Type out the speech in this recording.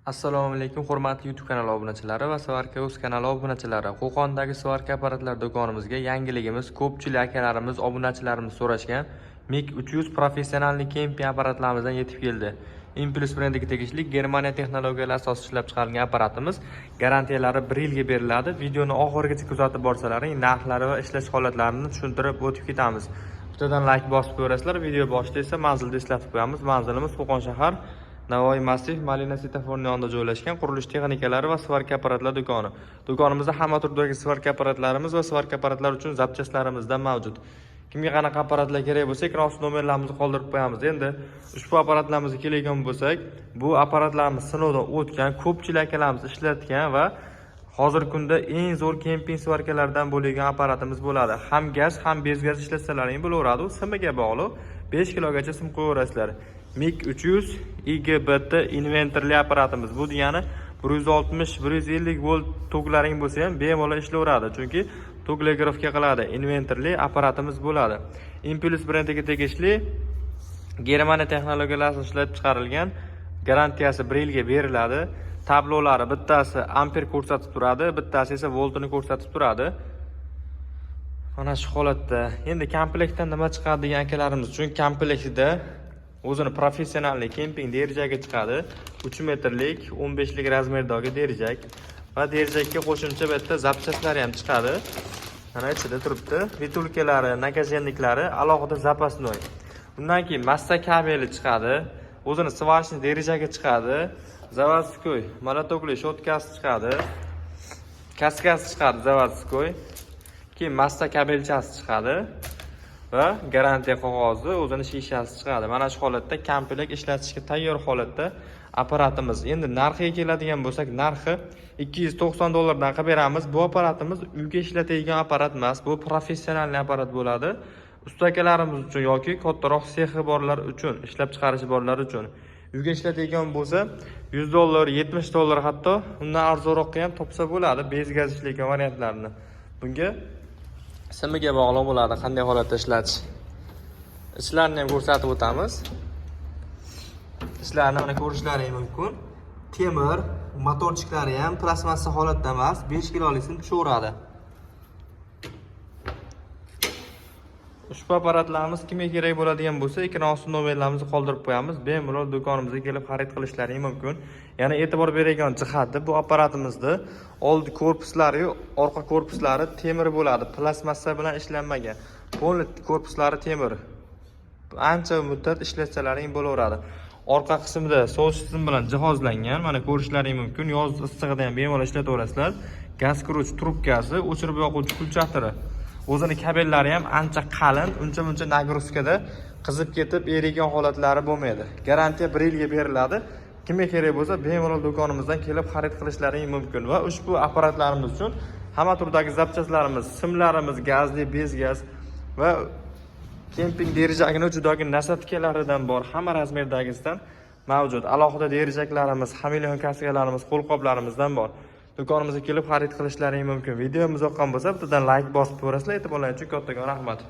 Assalomu alaykum, hurmatli YouTube kanali obunachilari va Svarka o'z kanali obunachilari. Qo'qondagi Svarka apparatlar do'konimizga yangiligimiz ko'pchilik akalarimiz, obunachilarimiz so'rashgan MiG 300 professionalniy kemping apparatlarimizdan yetib keldi. Impulse brendiga tegishli Germaniya texnologiyalari asosida ishlab chiqarilgan apparatimiz garantiyalari 1 yilga beriladi. Videoni oxirigacha kuzatib borsalaring, narxlari va ishlash holatlarini tushuntirib o'tib ketamiz. Bittadan like bosib ko'rasizlar. Video boshida esa manzilni eslatib qo'yamiz. Manzilimiz Qo'qon shahar Navoiy massив Malina svetoforning yonida joylashgan qurilish texnikalari va svarka apparatlar do'koni. Do'konimizda hamma turdagi svarka apparatlarimiz va svarka apparatlar uchun zapchastlarimizdan mavjud. Kimga qanaqa apparatlar kerak bo'lsa, ekran ostida nomerlarimizni qoldirib qo'yamiz. Endi ushbu apparatlarimizga keladigan bo'lsak, bu apparatlarimiz sinovdan o'tgan, ko'pchilik akalarimiz ishlatgan va hozirgi kunda eng zo'r kemping svarkalardan bo'lgan apparatimiz bo'ladi. Ham gaz, ham bez gaz ishlatsalaring bo'laveradi. U simiga bog'liq 5 kilogacha sim qo'yaverasizlar. MiG 300 IGBT inventorli apparatimiz. Bu degani 160-150 volt toklaring bo'lsa ham bemalol ishlayveradi. Chunki toklagrafka qiladi. Inventorli apparatimiz bo'ladi. Impulse brendiga tegishli Germaniya texnologiyalari ishlab chiqarilgan, garantiyasi 1 yilga beriladi. Tablolari bittasi amper ko'rsatib turadi, bittasi esa voltini ko'rsatib turadi. Mana shu holatda. Endi komplektdan nima chiqadi degan akalarimiz uchun komplektida o'zini professionalniy kemping derajaga chiqadi. 3 metrlik 15 lik razmerdagi derijak va derajakka qo'shimcha bitta zapchastlari ham chiqadi. Mana ichida turibdi. Vitulkalari, nagajenniklari alohida zapasnoy. Undan keyin massa kabeli chiqadi. O'zini svashni derajaga chiqadi. Заводской monotokli shotkasi chiqadi. Kaskasi chiqadi заводской. Keyin massa kabelchasi chiqadi. Va garantiya qog'ozi, o'zini shishasi chiqadi. Mana shu holatda komplekt ishlatishga tayyor holatda apparatimiz. Endi narxiga keladigan bo'lsak, narxi $290 dan qilib beramiz. Bu apparatimiz uyga ishlatadigan apparat emas, bu professionalniy apparat bo'ladi. Ustakalarimiz uchun yoki kattaroq sexi borlar uchun, ishlab chiqarishi borlar uchun. Uyga ishlatadigan bo'lsa, $100, $70 hatto undan arzonroqqa ham topsa bo'ladi, bez gaz ishlaydigan variantlarni. Bunga simiga bog'liq bo'ladi, qanday holatda ishlatish. Ishlarini ham ko'rsatib o'tamiz. Ishlarini mana ko'rishlaring mumkin. Temir, motorchiklari ham plastmassa holatda emas, 5 kilolikni tushaveradi. Ushbu apparatlarimiz kimga kerak bo'ladigan bo'lsa, ekran ostida nomerlarimizni qoldirib qo'yamiz. Bemalol do'konimizga kelib xarid qilishlaring mumkin. Yana e'tibor beradigan jihati, bu apparatimizda old korpuslari, orqa korpuslari temir bo'ladi. Plastmassa bilan ishlanmagan. Polni korpuslari temir. Ancha muddat ishlatsalaring bo'laveradi. Orqa qismida sovush tizim bilan jihozlangan. Mana ko'rishlaring mumkin. Yoz issig'ida ham bemalol ishlataverasizlar. Gaz quruch trubkasi, o'chirib yoquvchi pul chatiri. O'zini kabellari ham ancha qalin, uncha-muncha nagruzkada qizib ketib erigan holatlari bo'lmaydi. Garantiya 1 yilga beriladi. Kimga kerak bo'lsa, bemalol do'konimizdan kelib xarid qilishlaring mumkin va ushbu apparatlarimiz uchun hamma turdagi zapchastlarimiz, simlarimiz, gazli, bez gaz va kemping derajagining uchidagi nasatkalaridan bor, hamma razmerdagisidan mavjud. Alohida derajaklarimiz, xameleon kaskalarimiz, qo'lqoplarimizdan bor. Do'konimizga kelib xarid qilishlaring mumkin. Videomiz yoqqan bo'lsa, bittadan like bosib ko'rasizlar. E'tiborlaringiz uchun kattakon rahmat.